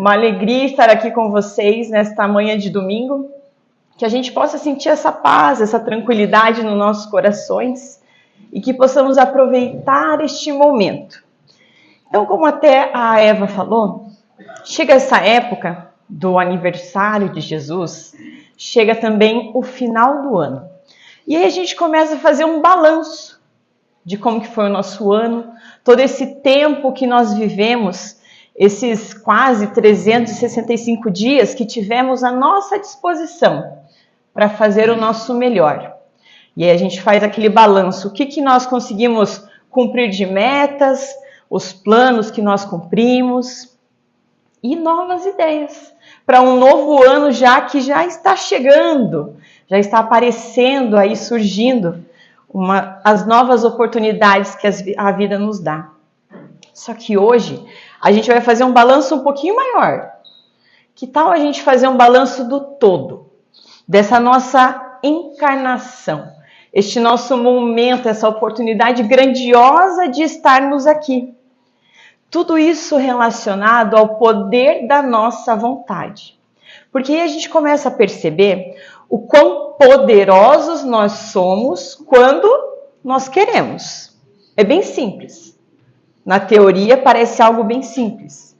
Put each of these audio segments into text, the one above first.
uma alegria estar aqui com vocês nesta manhã de domingo, que a gente possa sentir essa paz, essa tranquilidade nos nossos corações e que possamos aproveitar este momento. Então, como até a Eva falou, chega essa época do aniversário de Jesus, chega também o final do ano. E aí a gente começa a fazer um balanço de como que foi o nosso ano, todo esse tempo que nós vivemos, esses quase 365 dias que tivemos à nossa disposição para fazer o nosso melhor. E aí a gente faz aquele balanço, o que nós conseguimos cumprir de metas, os planos que nós cumprimos e novas ideias para um novo ano que já está chegando, já está aparecendo aí, surgindo as novas oportunidades que a vida nos dá. Só que hoje a gente vai fazer um balanço um pouquinho maior. Que tal a gente fazer um balanço do todo, dessa nossa encarnação, este nosso momento, essa oportunidade grandiosa de estarmos aqui. Tudo isso relacionado ao poder da nossa vontade. Porque aí a gente começa a perceber o quão poderosos nós somos quando nós queremos. É bem simples. Na teoria parece algo bem simples.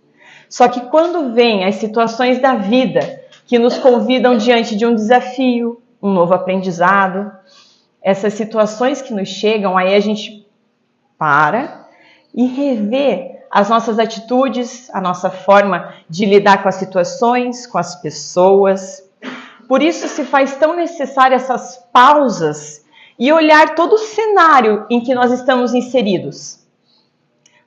Só que quando vem as situações da vida que nos convidam diante de um desafio, um novo aprendizado, essas situações que nos chegam, aí a gente para e revê as nossas atitudes, a nossa forma de lidar com as situações, com as pessoas. Por isso se faz tão necessário essas pausas e olhar todo o cenário em que nós estamos inseridos.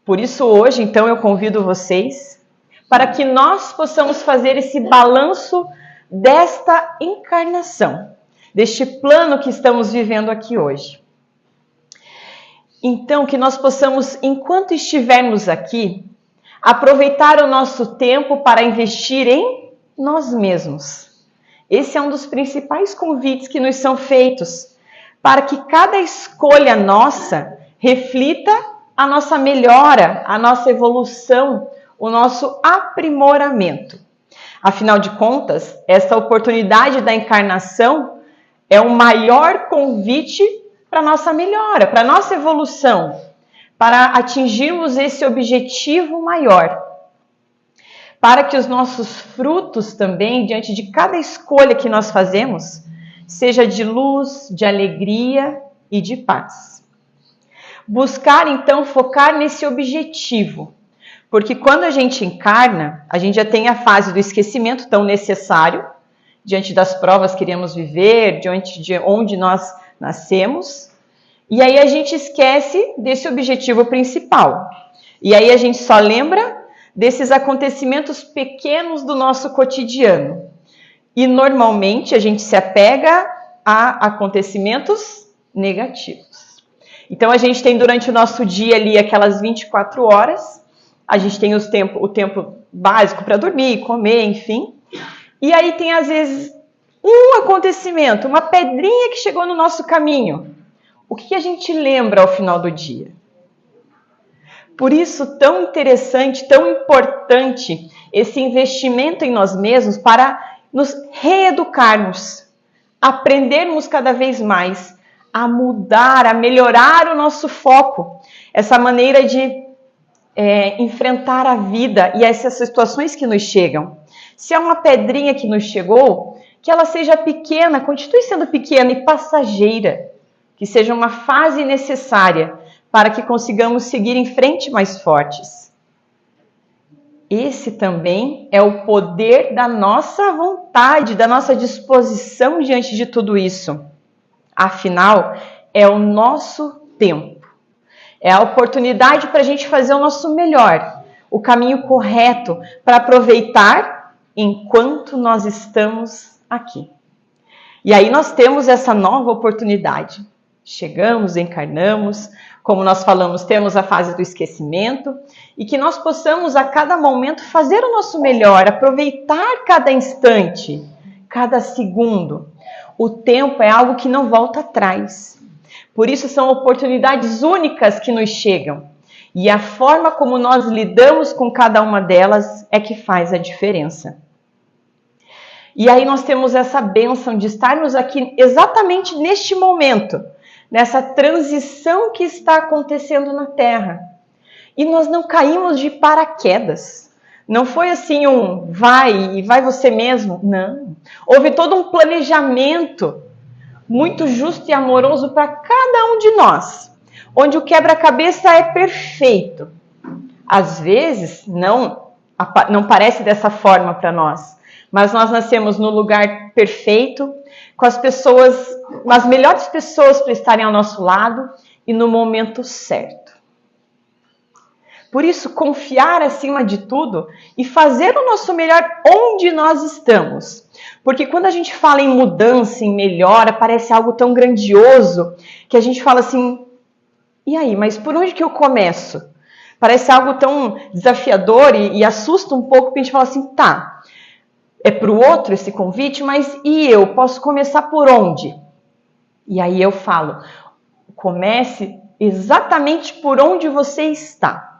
Por isso hoje, então, eu convido vocês para que nós possamos fazer esse balanço desta encarnação, deste plano que estamos vivendo aqui hoje. Então, que nós possamos, enquanto estivermos aqui, aproveitar o nosso tempo para investir em nós mesmos. Esse é um dos principais convites que nos são feitos, para que cada escolha nossa reflita a nossa melhora, a nossa evolução, o nosso aprimoramento. Afinal de contas, essa oportunidade da encarnação é o maior convite para a nossa melhora, para a nossa evolução, para atingirmos esse objetivo maior. Para que os nossos frutos também, diante de cada escolha que nós fazemos, seja de luz, de alegria e de paz. Buscar, então, focar nesse objetivo, porque quando a gente encarna, a gente já tem a fase do esquecimento tão necessário, diante das provas que iremos viver, diante de onde nós nascemos, e aí a gente esquece desse objetivo principal. E aí a gente só lembra desses acontecimentos pequenos do nosso cotidiano. E normalmente a gente se apega a acontecimentos negativos. Então a gente tem durante o nosso dia ali aquelas 24 horas, a gente tem o tempo básico para dormir, comer, enfim. E aí tem às vezes um acontecimento, uma pedrinha que chegou no nosso caminho. O que a gente lembra ao final do dia? Por isso, tão interessante, tão importante esse investimento em nós mesmos para nos reeducarmos, aprendermos cada vez mais a mudar, a melhorar o nosso foco, essa maneira de enfrentar a vida e essas situações que nos chegam. Se é uma pedrinha que nos chegou, que ela seja pequena, continue sendo pequena e passageira, que seja uma fase necessária para que consigamos seguir em frente mais fortes. Esse também é o poder da nossa vontade, da nossa disposição diante de tudo isso. Afinal, é o nosso tempo. É a oportunidade para a gente fazer o nosso melhor, o caminho correto para aproveitar enquanto nós estamos aqui. E aí nós temos essa nova oportunidade. Chegamos, encarnamos, como nós falamos, temos a fase do esquecimento e que nós possamos a cada momento fazer o nosso melhor, aproveitar cada instante, cada segundo. O tempo é algo que não volta atrás. Por isso são oportunidades únicas que nos chegam. E a forma como nós lidamos com cada uma delas é que faz a diferença. E aí nós temos essa bênção de estarmos aqui exatamente neste momento, nessa transição que está acontecendo na Terra. E nós não caímos de paraquedas. Não foi assim um vai e vai você mesmo. Não. Houve todo um planejamento muito justo e amoroso para cada um de nós, onde o quebra-cabeça é perfeito. Às vezes não parece dessa forma para nós, mas nós nascemos no lugar perfeito, com as pessoas, as melhores pessoas para estarem ao nosso lado e no momento certo. Por isso, confiar acima de tudo e fazer o nosso melhor onde nós estamos. Porque quando a gente fala em mudança, em melhora, parece algo tão grandioso que a gente fala assim, e aí, mas por onde que eu começo? Parece algo tão desafiador e assusta um pouco, porque a gente fala assim, tá, é para o outro esse convite, mas e eu? Posso começar por onde? E aí eu falo, comece exatamente por onde você está.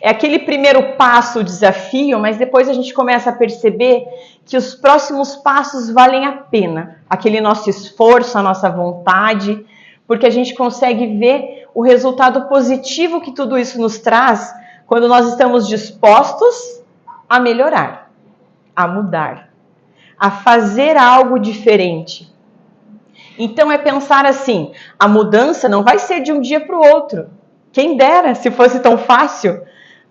É aquele primeiro passo, o desafio, mas depois a gente começa a perceber que os próximos passos valem a pena. Aquele nosso esforço, a nossa vontade, porque a gente consegue ver o resultado positivo que tudo isso nos traz quando nós estamos dispostos a melhorar, a mudar, a fazer algo diferente. Então é pensar assim, a mudança não vai ser de um dia para o outro. Quem dera se fosse tão fácil.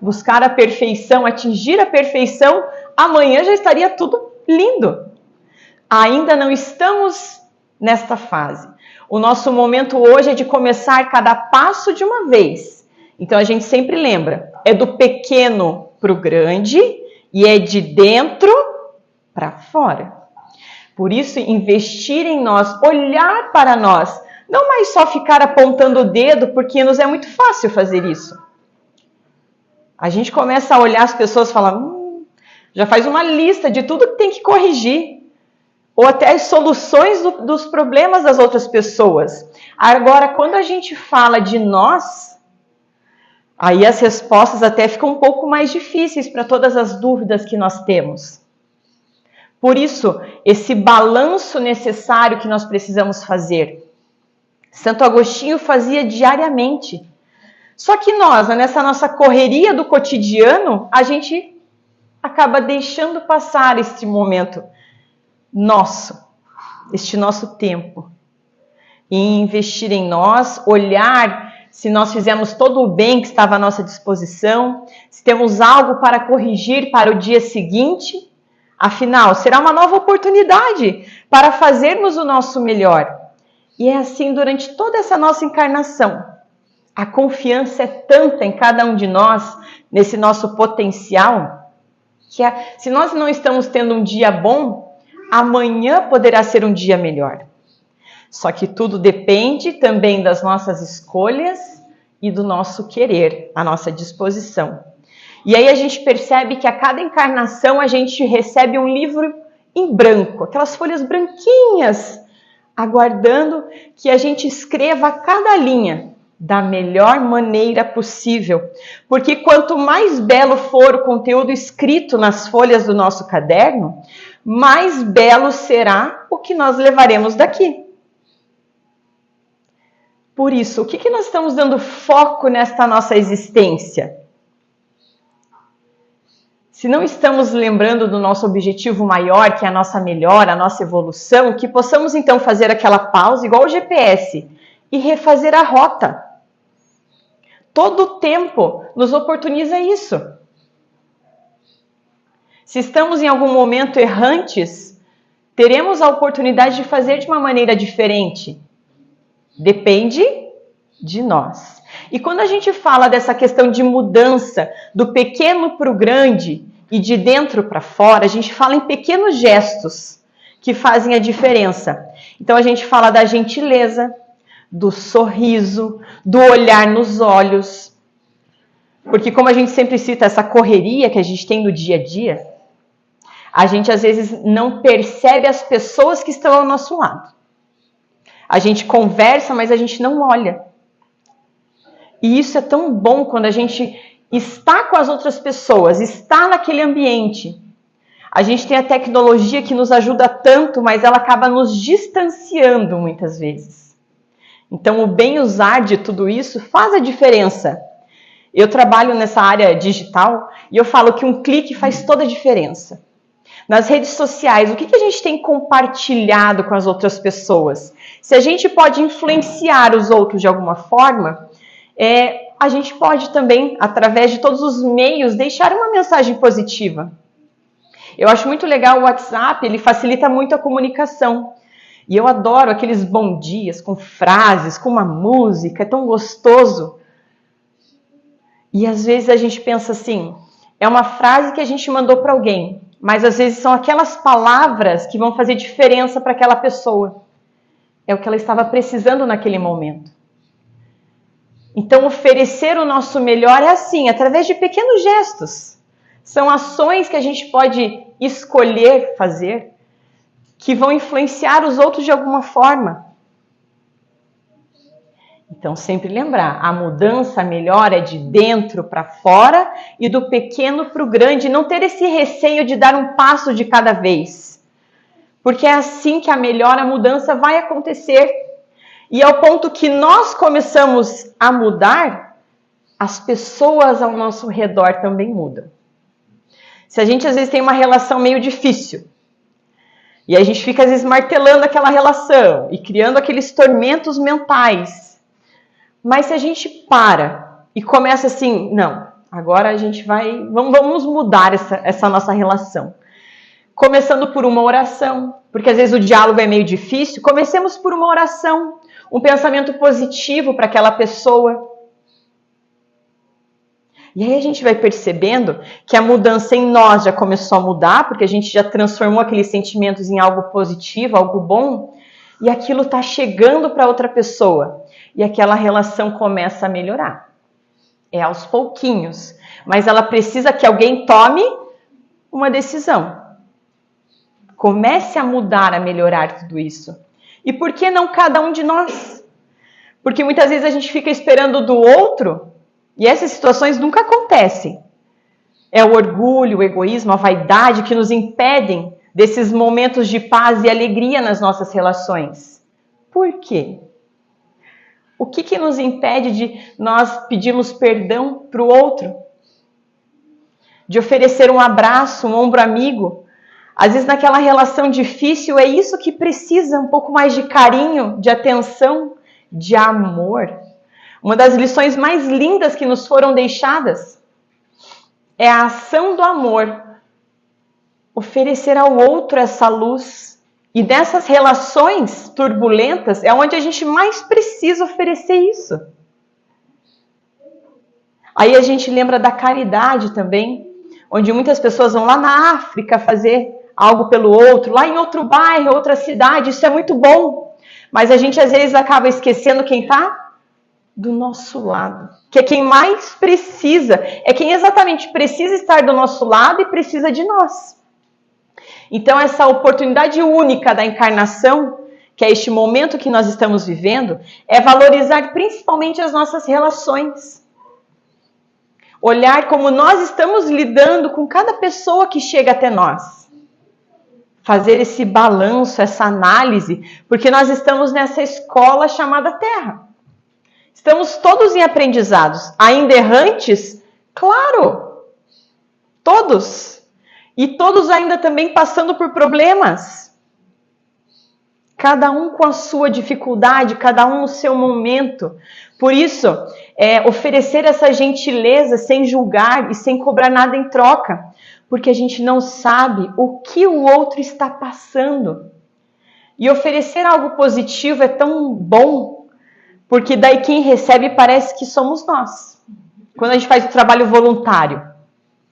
Buscar a perfeição, atingir a perfeição, amanhã já estaria tudo lindo. Ainda não estamos nesta fase. O nosso momento hoje é de começar cada passo de uma vez. Então a gente sempre lembra, é do pequeno para o grande e é de dentro para fora. Por isso, investir em nós, olhar para nós, não mais só ficar apontando o dedo, porque nos é muito fácil fazer isso. A gente começa a olhar as pessoas e falar, já faz uma lista de tudo que tem que corrigir. Ou até as soluções dos problemas das outras pessoas. Agora, quando a gente fala de nós, aí as respostas até ficam um pouco mais difíceis para todas as dúvidas que nós temos. Por isso, esse balanço necessário que nós precisamos fazer. Santo Agostinho fazia diariamente. Só que nós, nessa nossa correria do cotidiano, a gente acaba deixando passar este momento nosso, este nosso tempo. E investir em nós, olhar se nós fizemos todo o bem que estava à nossa disposição, se temos algo para corrigir para o dia seguinte. Afinal, será uma nova oportunidade para fazermos o nosso melhor. E é assim durante toda essa nossa encarnação. A confiança é tanta em cada um de nós, nesse nosso potencial, que se nós não estamos tendo um dia bom, amanhã poderá ser um dia melhor. Só que tudo depende também das nossas escolhas e do nosso querer, a nossa disposição. E aí a gente percebe que a cada encarnação a gente recebe um livro em branco, aquelas folhas branquinhas, aguardando que a gente escreva cada linha da melhor maneira possível. Porque quanto mais belo for o conteúdo escrito nas folhas do nosso caderno, mais belo será o que nós levaremos daqui. Por isso, o que nós estamos dando foco nesta nossa existência? Se não estamos lembrando do nosso objetivo maior, que é a nossa melhora, a nossa evolução, que possamos então fazer aquela pausa, igual o GPS, e refazer a rota. Todo o tempo nos oportuniza isso. Se estamos em algum momento errantes, teremos a oportunidade de fazer de uma maneira diferente. Depende de nós. E quando a gente fala dessa questão de mudança, do pequeno para o grande e de dentro para fora, a gente fala em pequenos gestos que fazem a diferença. Então a gente fala da gentileza, do sorriso, do olhar nos olhos. Porque como a gente sempre cita essa correria que a gente tem no dia a dia, a gente às vezes não percebe as pessoas que estão ao nosso lado. A gente conversa, mas a gente não olha. E isso é tão bom quando a gente está com as outras pessoas, está naquele ambiente. A gente tem a tecnologia que nos ajuda tanto, mas ela acaba nos distanciando muitas vezes. Então, o bem usar de tudo isso faz a diferença. Eu trabalho nessa área digital e eu falo que um clique faz toda a diferença. Nas redes sociais, o que a gente tem compartilhado com as outras pessoas? Se a gente pode influenciar os outros de alguma forma, a gente pode também, através de todos os meios, deixar uma mensagem positiva. Eu acho muito legal o WhatsApp, ele facilita muito a comunicação. E eu adoro aqueles bom dias com frases, com uma música, é tão gostoso. E às vezes a gente pensa assim, é uma frase que a gente mandou para alguém, mas às vezes são aquelas palavras que vão fazer diferença para aquela pessoa. É o que ela estava precisando naquele momento. Então, oferecer o nosso melhor é assim, através de pequenos gestos. São ações que a gente pode escolher fazer, que vão influenciar os outros de alguma forma. Então, sempre lembrar, a mudança melhor é de dentro para fora e do pequeno para o grande. Não ter esse receio de dar um passo de cada vez. Porque é assim que a mudança vai acontecer. E ao ponto que nós começamos a mudar, as pessoas ao nosso redor também mudam. Se a gente às vezes tem uma relação meio difícil, e a gente fica às vezes martelando aquela relação e criando aqueles tormentos mentais, mas se a gente para e começa assim, não, agora a gente vamos mudar essa nossa relação. Começando por uma oração, porque às vezes o diálogo é meio difícil, comecemos por uma oração, um pensamento positivo para aquela pessoa. E aí a gente vai percebendo que a mudança em nós já começou a mudar, porque a gente já transformou aqueles sentimentos em algo positivo, algo bom, e aquilo está chegando para outra pessoa. E aquela relação começa a melhorar. É aos pouquinhos, mas ela precisa que alguém tome uma decisão. Comece a mudar, a melhorar tudo isso. E por que não cada um de nós? Porque muitas vezes a gente fica esperando do outro e essas situações nunca acontecem. É o orgulho, o egoísmo, a vaidade que nos impedem desses momentos de paz e alegria nas nossas relações. Por quê? O que nos impede de nós pedirmos perdão para o outro? De oferecer um abraço, um ombro amigo? Às vezes naquela relação difícil é isso que precisa, um pouco mais de carinho, de atenção, de amor. Uma das lições mais lindas que nos foram deixadas é a ação do amor. Oferecer ao outro essa luz. E nessas relações turbulentas é onde a gente mais precisa oferecer isso. Aí a gente lembra da caridade também, onde muitas pessoas vão lá na África fazer algo pelo outro, lá em outro bairro, outra cidade, isso é muito bom. Mas a gente às vezes acaba esquecendo quem está do nosso lado, que é quem mais precisa, é quem exatamente precisa estar do nosso lado e precisa de nós. Então essa oportunidade única da encarnação, que é este momento que nós estamos vivendo, é valorizar principalmente as nossas relações. Olhar como nós estamos lidando com cada pessoa que chega até nós. Fazer esse balanço, essa análise, porque nós estamos nessa escola chamada Terra. Estamos todos em aprendizados. Ainda errantes? Claro! Todos! E todos ainda também passando por problemas. Cada um com a sua dificuldade, cada um no seu momento. Por isso, oferecer essa gentileza sem julgar e sem cobrar nada em troca. Porque a gente não sabe o que o outro está passando. E oferecer algo positivo é tão bom, porque daí quem recebe parece que somos nós. Quando a gente faz o trabalho voluntário,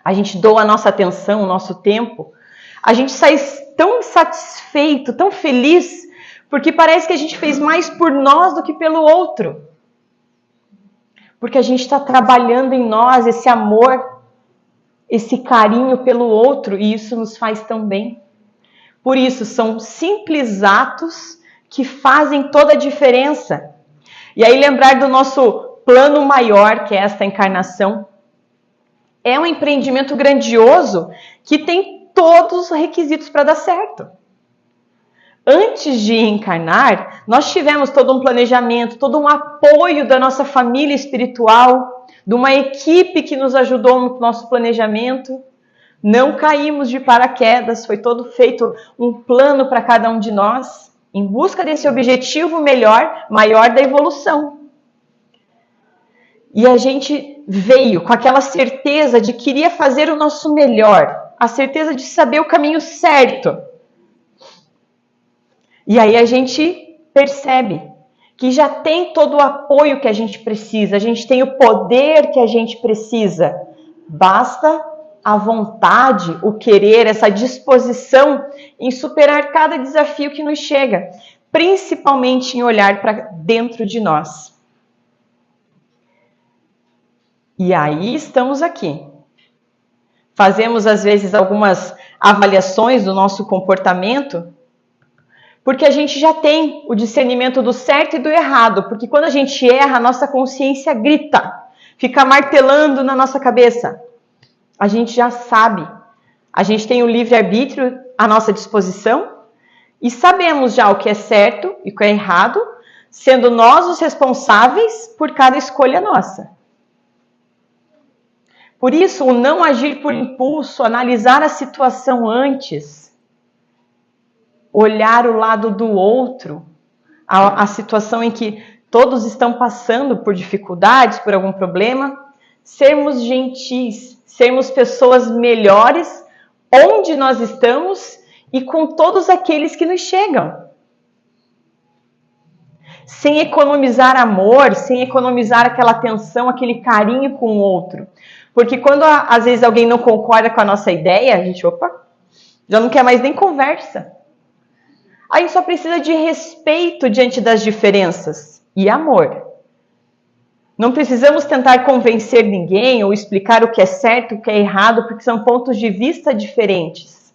a gente doa a nossa atenção, o nosso tempo, a gente sai tão satisfeito, tão feliz, porque parece que a gente fez mais por nós do que pelo outro. Porque a gente está trabalhando em nós esse amor, esse carinho pelo outro, e isso nos faz tão bem. Por isso, são simples atos que fazem toda a diferença. E aí lembrar do nosso plano maior que é esta encarnação. É um empreendimento grandioso que tem todos os requisitos para dar certo. Antes de encarnar, nós tivemos todo um planejamento, todo um apoio da nossa família espiritual, de uma equipe que nos ajudou no nosso planejamento. Não caímos de paraquedas, foi todo feito um plano para cada um de nós, em busca desse objetivo maior da evolução. E a gente veio com aquela certeza de que iria fazer o nosso melhor, a certeza de saber o caminho certo. E aí a gente percebe que já tem todo o apoio que a gente precisa, a gente tem o poder que a gente precisa. Basta a vontade, o querer, essa disposição em superar cada desafio que nos chega, principalmente em olhar para dentro de nós. E aí estamos aqui. Fazemos às vezes algumas avaliações do nosso comportamento, porque a gente já tem o discernimento do certo e do errado, porque quando a gente erra, a nossa consciência grita, fica martelando na nossa cabeça. A gente já sabe, a gente tem o livre-arbítrio à nossa disposição e sabemos já o que é certo e o que é errado, sendo nós os responsáveis por cada escolha nossa. Por isso, o não agir por impulso, analisar a situação antes, olhar o lado do outro, a situação em que todos estão passando por dificuldades, por algum problema, sermos gentis, sermos pessoas melhores onde nós estamos e com todos aqueles que nos chegam. Sem economizar amor, sem economizar aquela atenção, aquele carinho com o outro. Porque quando às vezes alguém não concorda com a nossa ideia, a gente, já não quer mais nem conversa. A gente só precisa de respeito diante das diferenças e amor. Não precisamos tentar convencer ninguém ou explicar o que é certo e o que é errado, porque são pontos de vista diferentes.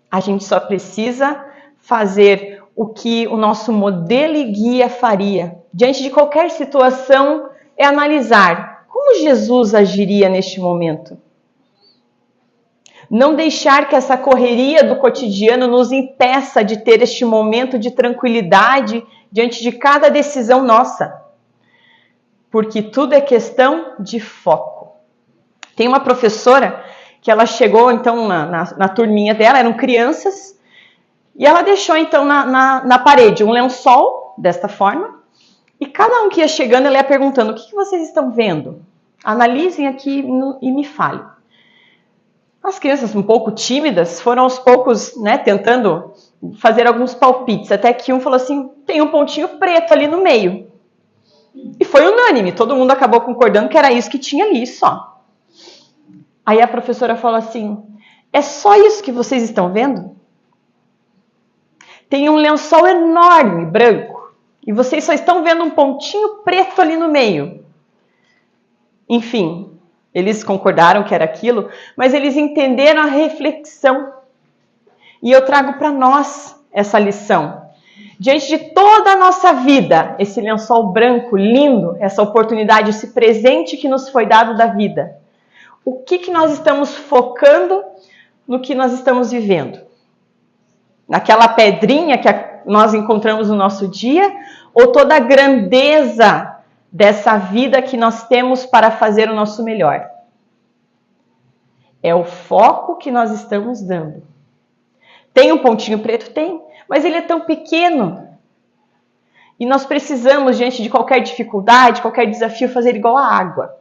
A gente só precisa fazer o que o nosso modelo e guia faria. Diante de qualquer situação, é analisar como Jesus agiria neste momento. Não deixar que essa correria do cotidiano nos impeça de ter este momento de tranquilidade diante de cada decisão nossa. Porque tudo é questão de foco. Tem uma professora que ela chegou então na turminha dela, eram crianças, e ela deixou então na parede um lençol desta forma, e cada um que ia chegando, ela ia perguntando: o que vocês estão vendo? Analisem aqui e me falem. As crianças um pouco tímidas foram aos poucos, tentando fazer alguns palpites, até que um falou assim: tem um pontinho preto ali no meio. E foi unânime, todo mundo acabou concordando que era isso que tinha ali só. Aí a professora falou assim: é só isso que vocês estão vendo? Tem um lençol enorme, branco, e vocês só estão vendo um pontinho preto ali no meio. Enfim, eles concordaram que era aquilo, mas eles entenderam a reflexão. E eu trago para nós essa lição. Diante de toda a nossa vida, esse lençol branco lindo, essa oportunidade, esse presente que nos foi dado da vida, o que nós estamos focando no que nós estamos vivendo? Naquela pedrinha que nós encontramos no nosso dia, ou toda a grandeza dessa vida que nós temos para fazer o nosso melhor? É o foco que nós estamos dando. Tem um pontinho preto? Tem, mas ele é tão pequeno. E nós precisamos, diante de qualquer dificuldade, qualquer desafio, fazer igual a água.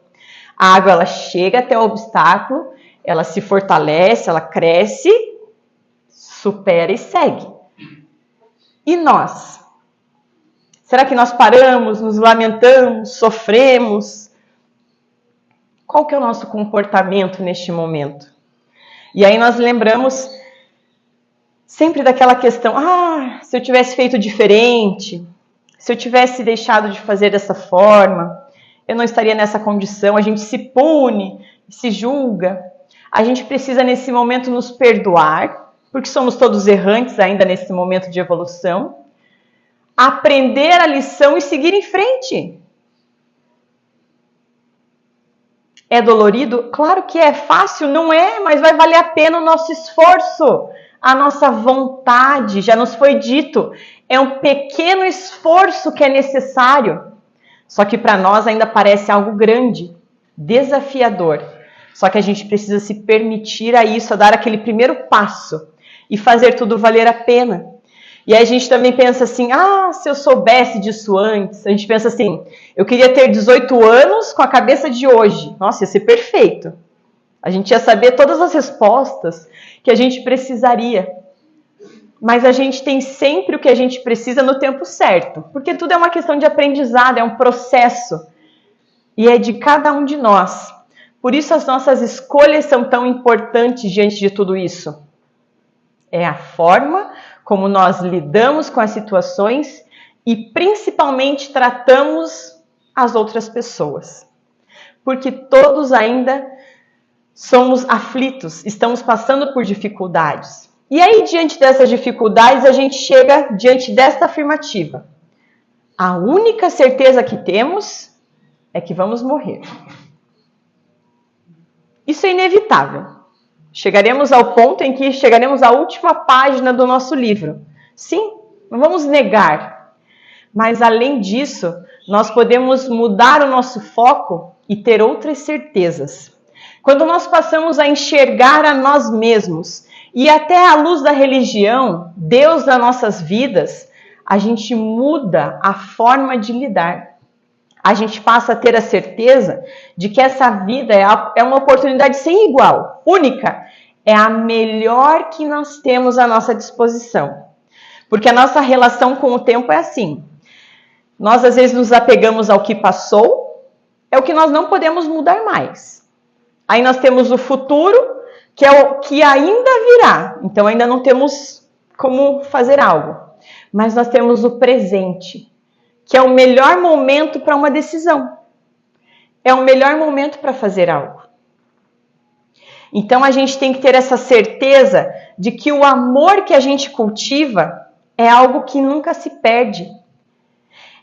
A água, ela chega até o obstáculo, ela se fortalece, ela cresce, supera e segue. E nós? Será que nós paramos, nos lamentamos, sofremos? Qual que é o nosso comportamento neste momento? E aí nós lembramos sempre daquela questão: se eu tivesse feito diferente, se eu tivesse deixado de fazer dessa forma, eu não estaria nessa condição. A gente se pune, se julga. A gente precisa nesse momento nos perdoar, porque somos todos errantes ainda nesse momento de evolução. aprender a lição e seguir em frente. É dolorido? Claro que é. Fácil? Não é, mas vai valer a pena o nosso esforço, a nossa vontade. Já nos foi dito, é um pequeno esforço que é necessário. Só que para nós ainda parece algo grande, desafiador. Só que a gente precisa se permitir a isso, a dar aquele primeiro passo e fazer tudo valer a pena. E aí a gente também pensa assim, se eu soubesse disso antes. A gente pensa assim, eu queria ter 18 anos com a cabeça de hoje. Nossa, ia ser perfeito. A gente ia saber todas as respostas que a gente precisaria. Mas a gente tem sempre o que a gente precisa no tempo certo. Porque tudo é uma questão de aprendizado, é um processo. E é de cada um de nós. Por isso as nossas escolhas são tão importantes diante de tudo isso. É a forma como nós lidamos com as situações e principalmente tratamos as outras pessoas. Porque todos ainda somos aflitos, estamos passando por dificuldades. E aí, diante dessas dificuldades, a gente chega diante desta afirmativa. A única certeza que temos é que vamos morrer. Isso é inevitável. Chegaremos ao ponto em que chegaremos à última página do nosso livro. Sim, não vamos negar. Mas além disso, nós podemos mudar o nosso foco e ter outras certezas. Quando nós passamos a enxergar a nós mesmos e até à luz da religião, Deus das nossas vidas, a gente muda a forma de lidar. A gente passa a ter a certeza de que essa vida é uma oportunidade sem igual, única. É a melhor que nós temos à nossa disposição. Porque a nossa relação com o tempo é assim. Nós às vezes nos apegamos ao que passou, é o que nós não podemos mudar mais. Aí nós temos o futuro, que é o que ainda virá. Então ainda não temos como fazer algo. Mas nós temos o presente, que é o melhor momento para uma decisão. É o melhor momento para fazer algo. Então a gente tem que ter essa certeza de que o amor que a gente cultiva é algo que nunca se perde.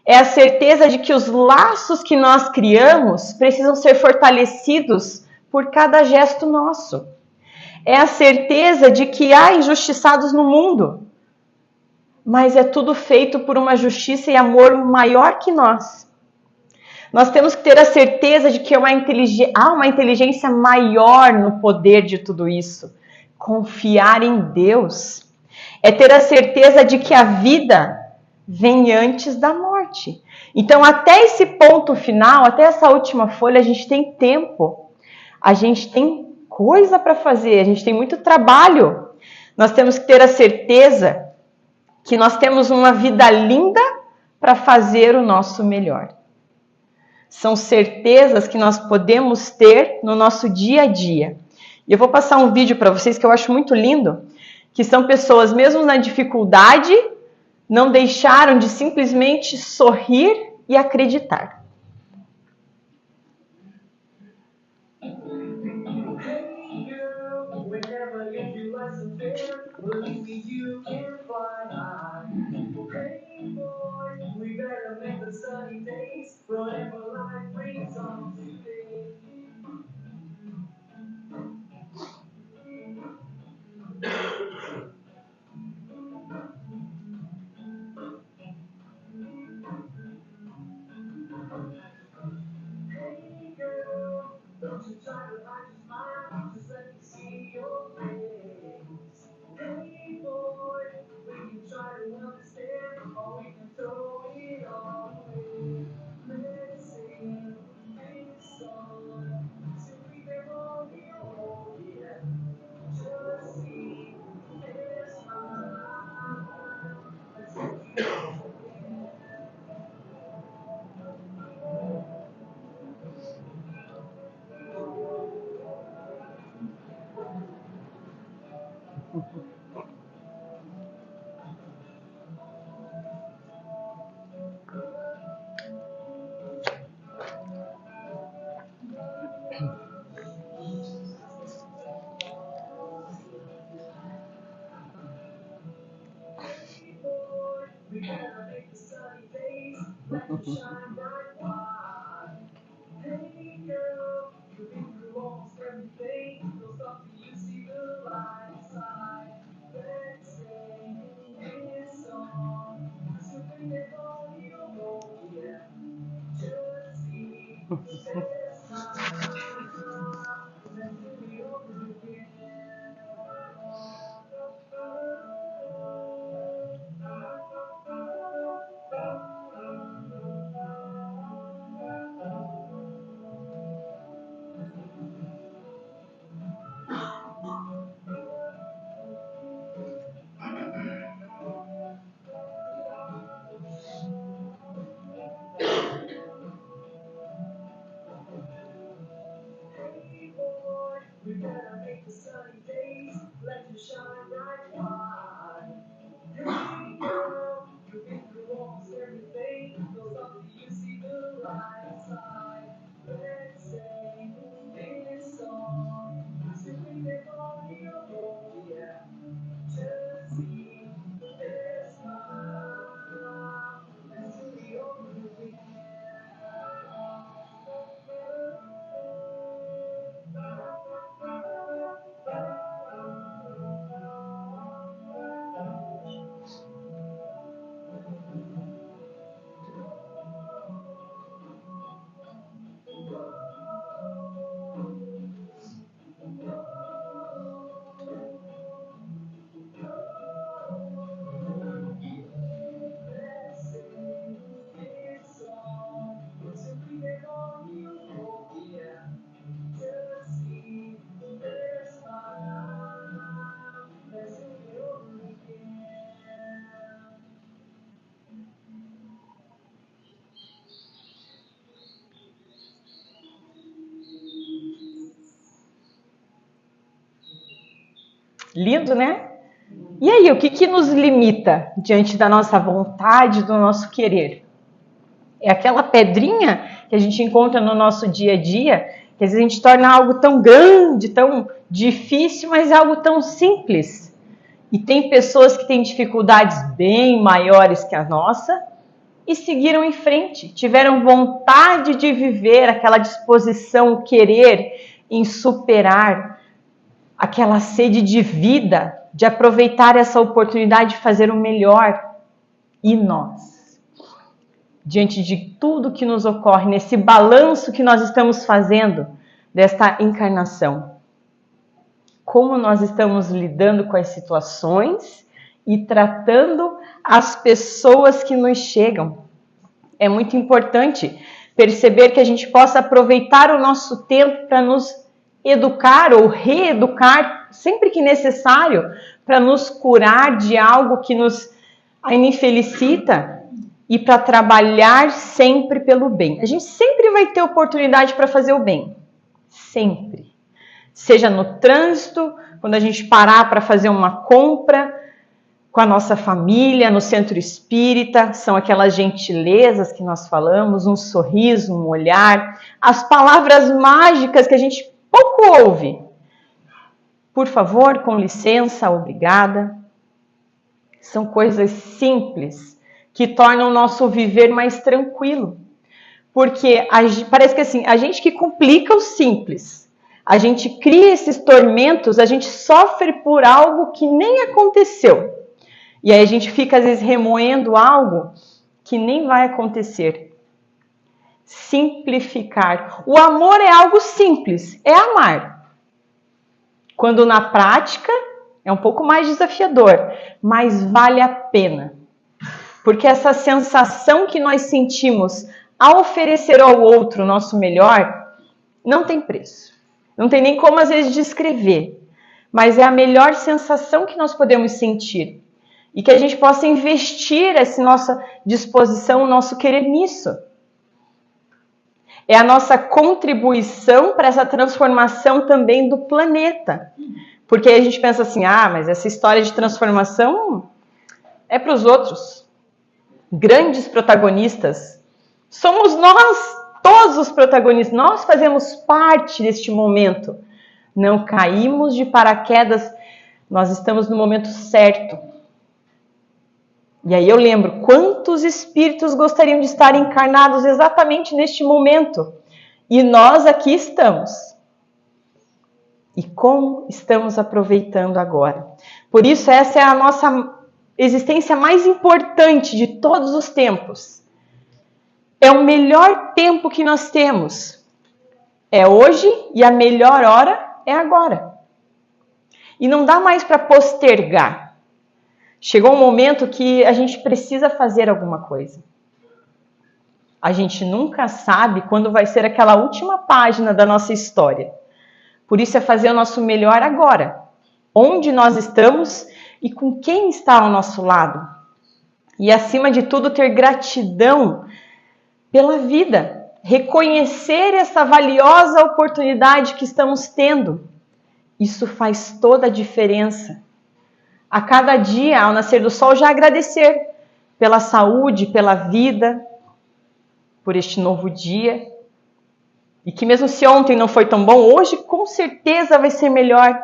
É a certeza de que os laços que nós criamos precisam ser fortalecidos por cada gesto nosso. É a certeza de que há injustiçados no mundo, mas é tudo feito por uma justiça e amor maior que nós. Nós temos que ter a certeza de que há uma inteligência maior no poder de tudo isso. Confiar em Deus é ter a certeza de que a vida vem antes da morte. Então, até esse ponto final, até essa última folha, a gente tem tempo. A gente tem coisa para fazer, a gente tem muito trabalho. Nós temos que ter a certeza que nós temos uma vida linda para fazer o nosso melhor. São certezas que nós podemos ter no nosso dia a dia. E eu vou passar um vídeo para vocês que eu acho muito lindo, que são pessoas, mesmo na dificuldade, não deixaram de simplesmente sorrir e acreditar. Lindo, né? E aí, o que nos limita diante da nossa vontade, do nosso querer? É aquela pedrinha que a gente encontra no nosso dia a dia, que às vezes a gente torna algo tão grande, tão difícil, mas é algo tão simples. E tem pessoas que têm dificuldades bem maiores que a nossa e seguiram em frente, tiveram vontade de viver, aquela disposição, o querer em superar, aquela sede de vida, de aproveitar essa oportunidade de fazer o melhor. E nós, diante de tudo que nos ocorre, nesse balanço que nós estamos fazendo desta encarnação, como nós estamos lidando com as situações e tratando as pessoas que nos chegam. É muito importante perceber que a gente possa aproveitar o nosso tempo para nos educar ou reeducar sempre que necessário, para nos curar de algo que nos infelicita e para trabalhar sempre pelo bem. A gente sempre vai ter oportunidade para fazer o bem, sempre. Seja no trânsito, quando a gente parar para fazer uma compra, com a nossa família, no centro espírita, são aquelas gentilezas que nós falamos, um sorriso, um olhar, as palavras mágicas que a gente pouco ouve. Por favor, com licença, obrigada. São coisas simples que tornam o nosso viver mais tranquilo. Porque parece que assim, a gente que complica o simples, a gente cria esses tormentos, a gente sofre por algo que nem aconteceu. E aí a gente fica às vezes remoendo algo que nem vai acontecer. Simplificar. O amor é algo simples, é amar. Quando na prática é um pouco mais desafiador, mas vale a pena. Porque essa sensação que nós sentimos ao oferecer ao outro o nosso melhor, não tem preço. Não tem nem como às vezes descrever. Mas é a melhor sensação que nós podemos sentir. E que a gente possa investir essa nossa disposição, o nosso querer nisso. É a nossa contribuição para essa transformação também do planeta. Porque aí a gente pensa assim, mas essa história de transformação é para os outros. Grandes protagonistas. Somos nós, todos os protagonistas. Nós fazemos parte deste momento. Não caímos de paraquedas. Nós estamos no momento certo. E aí eu lembro quantos espíritos gostariam de estar encarnados exatamente neste momento. E nós aqui estamos. E como estamos aproveitando agora? Por isso, essa é a nossa existência mais importante de todos os tempos. É o melhor tempo que nós temos. É hoje e a melhor hora é agora. E não dá mais para postergar. Chegou um momento que a gente precisa fazer alguma coisa. A gente nunca sabe quando vai ser aquela última página da nossa história. Por isso é fazer o nosso melhor agora. Onde nós estamos e com quem está ao nosso lado. E acima de tudo, ter gratidão pela vida. Reconhecer essa valiosa oportunidade que estamos tendo. Isso faz toda a diferença. A cada dia, ao nascer do sol, já agradecer pela saúde, pela vida, por este novo dia. E que mesmo se ontem não foi tão bom, hoje com certeza vai ser melhor.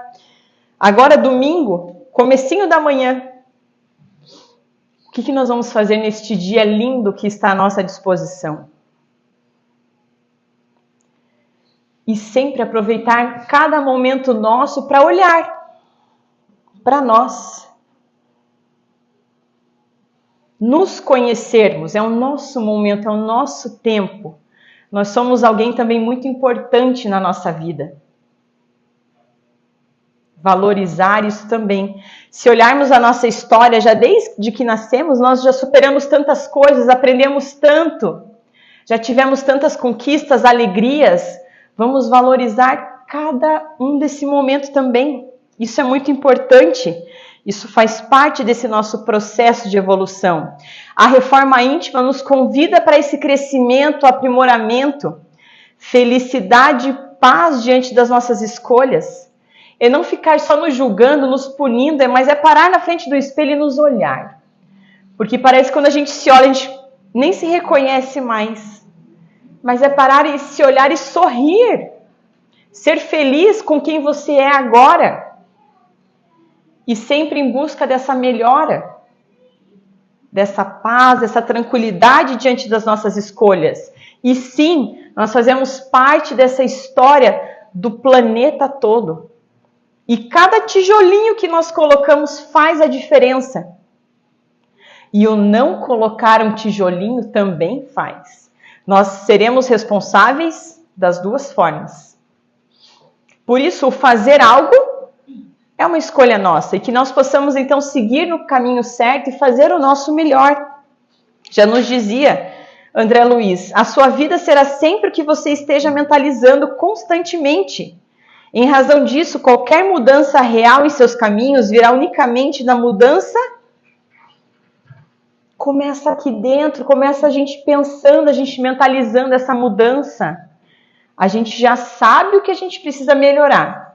Agora, domingo, comecinho da manhã. O que nós vamos fazer neste dia lindo que está à nossa disposição? E sempre aproveitar cada momento nosso para olhar para nós. Nos conhecermos, é o nosso momento, é o nosso tempo. Nós somos alguém também muito importante na nossa vida. Valorizar isso também. Se olharmos a nossa história, já desde que nascemos, nós já superamos tantas coisas, aprendemos tanto, já tivemos tantas conquistas, alegrias. Vamos valorizar cada um desse momento também. Isso é muito importante. Isso faz parte desse nosso processo de evolução. A reforma íntima nos convida para esse crescimento, aprimoramento, felicidade e paz diante das nossas escolhas. É não ficar só nos julgando, nos punindo, mas é parar na frente do espelho e nos olhar. Porque parece que quando a gente se olha, a gente nem se reconhece mais. Mas é parar e se olhar e sorrir. Ser feliz com quem você é agora. E sempre em busca dessa melhora, dessa paz, dessa tranquilidade diante das nossas escolhas. E sim, nós fazemos parte dessa história do planeta todo. E cada tijolinho que nós colocamos faz a diferença. E o não colocar um tijolinho também faz. Nós seremos responsáveis das duas formas. Por isso, o fazer algo é uma escolha nossa e que nós possamos então seguir no caminho certo e fazer o nosso melhor. Já nos dizia André Luiz, a sua vida será sempre o que você esteja mentalizando constantemente. Em razão disso, qualquer mudança real em seus caminhos virá unicamente da mudança. Começa aqui dentro, começa a gente pensando, a gente mentalizando essa mudança. A gente já sabe o que a gente precisa melhorar.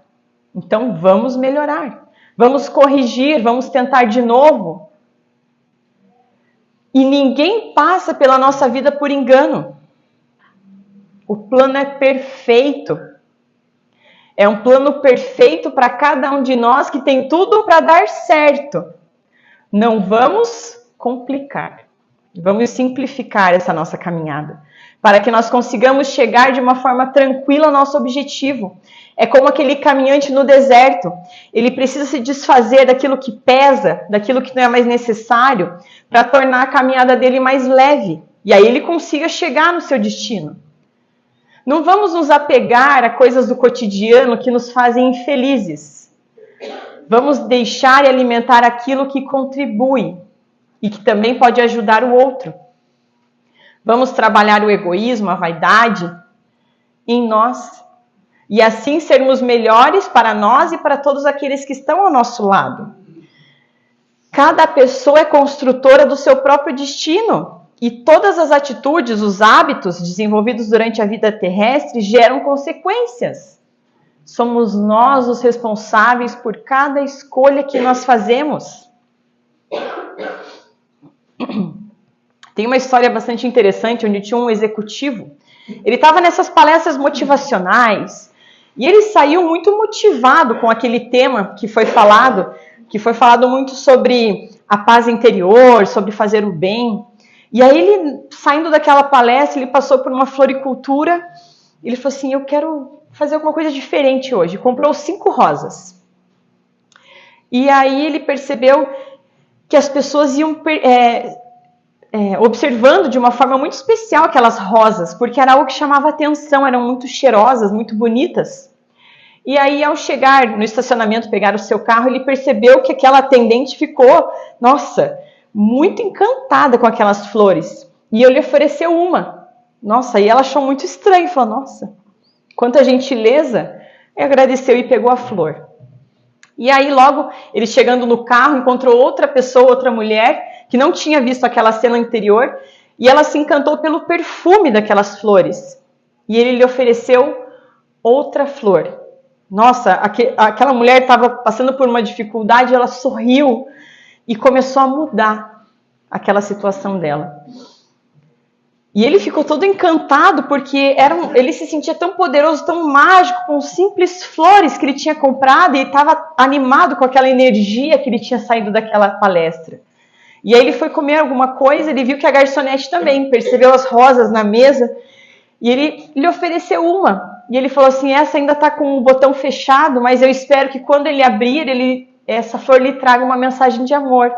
Então, vamos melhorar, vamos corrigir, vamos tentar de novo. E ninguém passa pela nossa vida por engano. O plano é perfeito. É um plano perfeito para cada um de nós que tem tudo para dar certo. Não vamos complicar. Vamos simplificar essa nossa caminhada, para que nós consigamos chegar de uma forma tranquila ao nosso objetivo. É como aquele caminhante no deserto. Ele precisa se desfazer daquilo que pesa, daquilo que não é mais necessário, para tornar a caminhada dele mais leve. E aí ele consiga chegar no seu destino. Não vamos nos apegar a coisas do cotidiano que nos fazem infelizes. Vamos deixar e alimentar aquilo que contribui e que também pode ajudar o outro. Vamos trabalhar o egoísmo, a vaidade em nós. E assim sermos melhores para nós e para todos aqueles que estão ao nosso lado. Cada pessoa é construtora do seu próprio destino. E todas as atitudes, os hábitos desenvolvidos durante a vida terrestre geram consequências. Somos nós os responsáveis por cada escolha que nós fazemos. Tem uma história bastante interessante onde tinha um executivo. Ele estava nessas palestras motivacionais e ele saiu muito motivado com aquele tema que foi falado muito sobre a paz interior, sobre fazer o bem. E aí ele, saindo daquela palestra, ele passou por uma floricultura, ele falou assim, eu quero fazer alguma coisa diferente hoje. Comprou 5 rosas. E aí ele percebeu que as pessoas iam observando de uma forma muito especial aquelas rosas, porque era algo que chamava atenção, eram muito cheirosas, muito bonitas. E aí, ao chegar no estacionamento, pegar o seu carro, ele percebeu que aquela atendente ficou, nossa, muito encantada com aquelas flores. E ele ofereceu uma. Nossa, e ela achou muito estranho, falou, nossa, quanta gentileza. E agradeceu e pegou a flor. E aí, logo, ele chegando no carro, encontrou outra pessoa, outra mulher, que não tinha visto aquela cena anterior, e ela se encantou pelo perfume daquelas flores. E ele lhe ofereceu outra flor. Nossa, aquela mulher estava passando por uma dificuldade, ela sorriu e começou a mudar aquela situação dela. E ele ficou todo encantado porque ele se sentia tão poderoso, tão mágico, com simples flores que ele tinha comprado e estava animado com aquela energia que ele tinha saído daquela palestra. E aí ele foi comer alguma coisa, ele viu que a garçonete também percebeu as rosas na mesa e ele lhe ofereceu uma. E ele falou assim, essa ainda está com o botão fechado, mas eu espero que quando ele abrir, essa flor lhe traga uma mensagem de amor.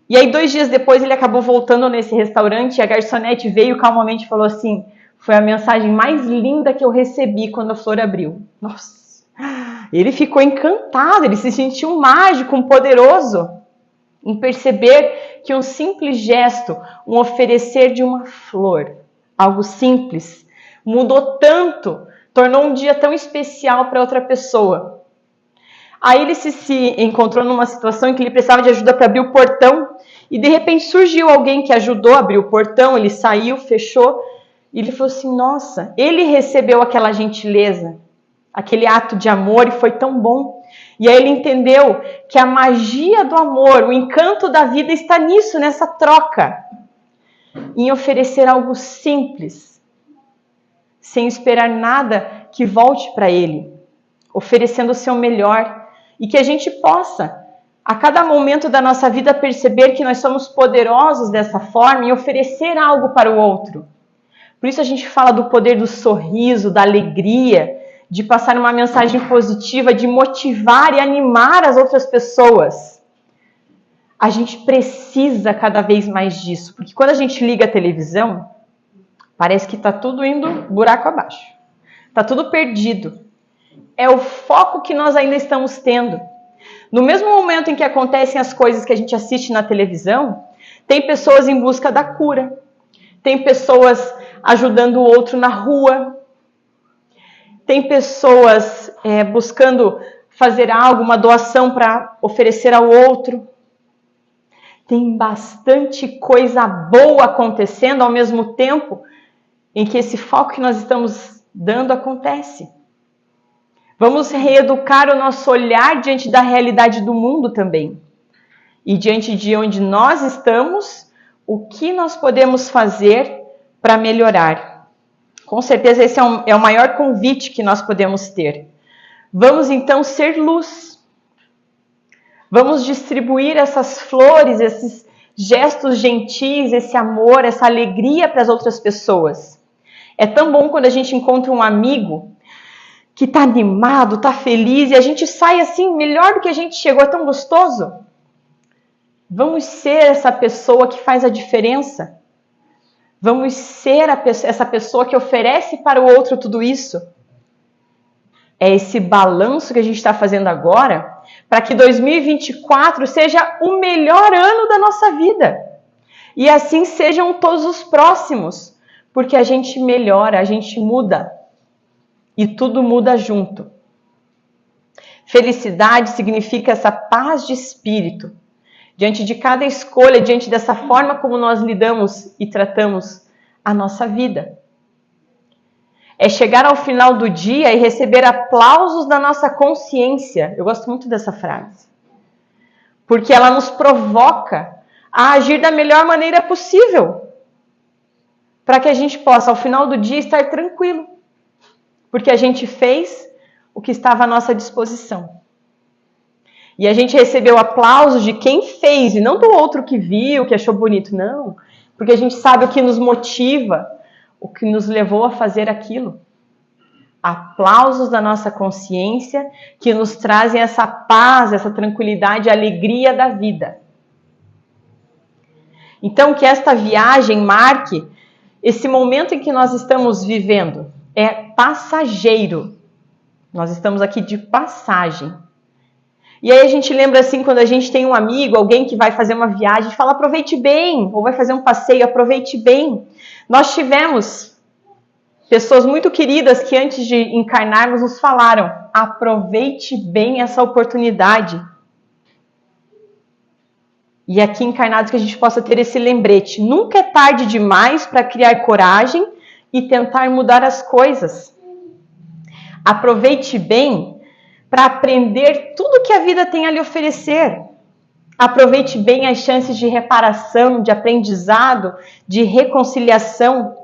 E aí 2 dias depois ele acabou voltando nesse restaurante e a garçonete veio calmamente e falou assim, foi a mensagem mais linda que eu recebi quando a flor abriu. Nossa, ele ficou encantado, ele se sentiu mágico, um poderoso, em perceber que um simples gesto, um oferecer de uma flor, algo simples, mudou tanto, tornou um dia tão especial para outra pessoa. Aí ele se encontrou numa situação em que ele precisava de ajuda para abrir o portão e de repente surgiu alguém que ajudou a abrir o portão, ele saiu, fechou e ele falou assim, nossa, ele recebeu aquela gentileza, aquele ato de amor e foi tão bom. E aí ele entendeu que a magia do amor, o encanto da vida está nisso, nessa troca, em oferecer algo simples, sem esperar nada que volte para ele, oferecendo o seu melhor, e que a gente possa, a cada momento da nossa vida, perceber que nós somos poderosos dessa forma e oferecer algo para o outro. Por isso a gente fala do poder do sorriso, da alegria, de passar uma mensagem positiva, de motivar e animar as outras pessoas. A gente precisa cada vez mais disso, porque quando a gente liga a televisão, parece que está tudo indo buraco abaixo. Está tudo perdido. É o foco que nós ainda estamos tendo. No mesmo momento em que acontecem as coisas que a gente assiste na televisão, tem pessoas em busca da cura. Tem pessoas ajudando o outro na rua. Tem pessoas buscando fazer algo, uma doação para oferecer ao outro. Tem bastante coisa boa acontecendo ao mesmo tempo em que esse foco que nós estamos dando acontece. Vamos reeducar o nosso olhar diante da realidade do mundo também. E diante de onde nós estamos, o que nós podemos fazer para melhorar. Com certeza esse é o maior convite que nós podemos ter. Vamos então ser luz. Vamos distribuir essas flores, esses gestos gentis, esse amor, essa alegria para as outras pessoas. É tão bom quando a gente encontra um amigo que está animado, está feliz e a gente sai assim melhor do que a gente chegou, é tão gostoso. Vamos ser essa pessoa que faz a diferença. Vamos ser essa pessoa que oferece para o outro tudo isso. É esse balanço que a gente está fazendo agora para que 2024 seja o melhor ano da nossa vida. E assim sejam todos os próximos. Porque a gente melhora, a gente muda. E tudo muda junto. Felicidade significa essa paz de espírito. Diante de cada escolha, diante dessa forma como nós lidamos e tratamos a nossa vida. É chegar ao final do dia e receber aplausos da nossa consciência. Eu gosto muito dessa frase. Porque ela nos provoca a agir da melhor maneira possível. Para que a gente possa, ao final do dia, estar tranquilo. Porque a gente fez o que estava à nossa disposição. E a gente recebeu aplausos de quem fez, e não do outro que viu, que achou bonito, não. Porque a gente sabe o que nos motiva, o que nos levou a fazer aquilo. Aplausos da nossa consciência que nos trazem essa paz, essa tranquilidade, a alegria da vida. Então, que esta viagem marque esse momento em que nós estamos vivendo. É passageiro. Nós estamos aqui de passagem. E aí a gente lembra assim, quando a gente tem um amigo, alguém que vai fazer uma viagem, fala, aproveite bem, ou vai fazer um passeio, aproveite bem. Nós tivemos pessoas muito queridas que antes de encarnarmos nos falaram, aproveite bem essa oportunidade. E aqui encarnados que a gente possa ter esse lembrete. Nunca é tarde demais para criar coragem e tentar mudar as coisas. Aproveite bem para aprender tudo que a vida tem a lhe oferecer. Aproveite bem as chances de reparação, de aprendizado, de reconciliação.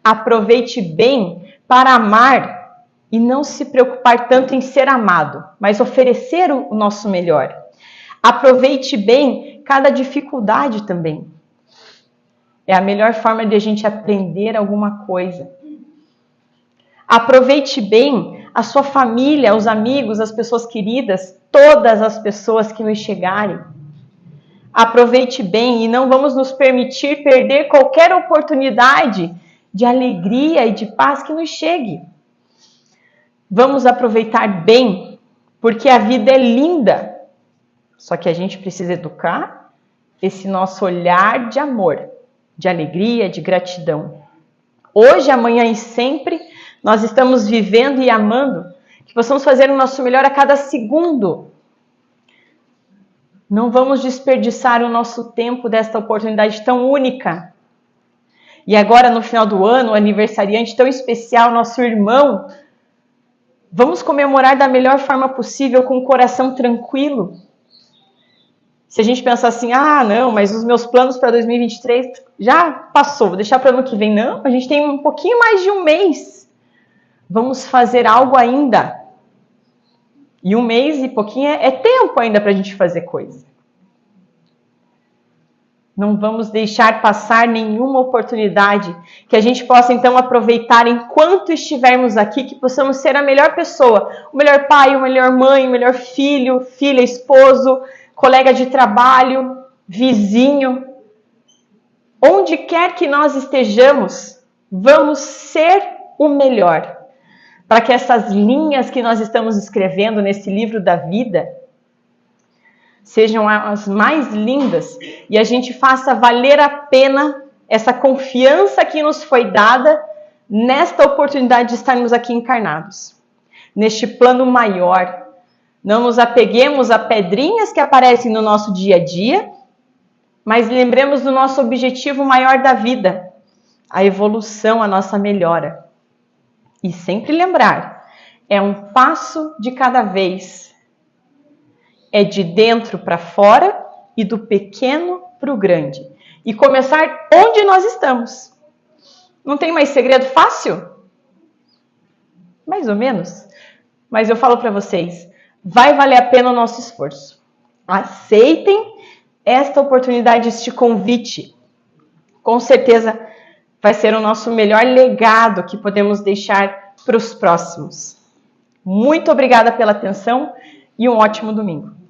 Aproveite bem para amar e não se preocupar tanto em ser amado, mas oferecer o nosso melhor. Aproveite bem cada dificuldade também. É a melhor forma de a gente aprender alguma coisa. Aproveite bem a sua família, os amigos, as pessoas queridas, todas as pessoas que nos chegarem. Aproveite bem e não vamos nos permitir perder qualquer oportunidade de alegria e de paz que nos chegue. Vamos aproveitar bem, porque a vida é linda. Só que a gente precisa educar esse nosso olhar de amor, de alegria, de gratidão. Hoje, amanhã e sempre, nós estamos vivendo e amando, que possamos fazer o nosso melhor a cada segundo. Não vamos desperdiçar o nosso tempo desta oportunidade tão única. E agora, no final do ano, o aniversariante tão especial, nosso irmão, vamos comemorar da melhor forma possível, com o coração tranquilo. Se a gente pensar assim, não, mas os meus planos para 2023 já passou, vou deixar para o ano que vem. Não, a gente tem um pouquinho mais de um mês. Vamos fazer algo ainda. E um mês e pouquinho é tempo ainda para a gente fazer coisa. Não vamos deixar passar nenhuma oportunidade, que a gente possa então aproveitar enquanto estivermos aqui, que possamos ser a melhor pessoa, o melhor pai, a melhor mãe, o melhor filho, filha, esposo, colega de trabalho, vizinho. Onde quer que nós estejamos, vamos ser o melhor. Para que essas linhas que nós estamos escrevendo nesse livro da vida sejam as mais lindas e a gente faça valer a pena essa confiança que nos foi dada nesta oportunidade de estarmos aqui encarnados, neste plano maior. Não nos apeguemos a pedrinhas que aparecem no nosso dia a dia, mas lembremos do nosso objetivo maior da vida, a evolução, a nossa melhora. E sempre lembrar, é um passo de cada vez. É de dentro para fora e do pequeno para o grande. E começar onde nós estamos. Não tem mais segredo fácil? Mais ou menos. Mas eu falo para vocês, vai valer a pena o nosso esforço. Aceitem esta oportunidade, este convite. Com certeza vai ser o nosso melhor legado que podemos deixar para os próximos. Muito obrigada pela atenção e um ótimo domingo.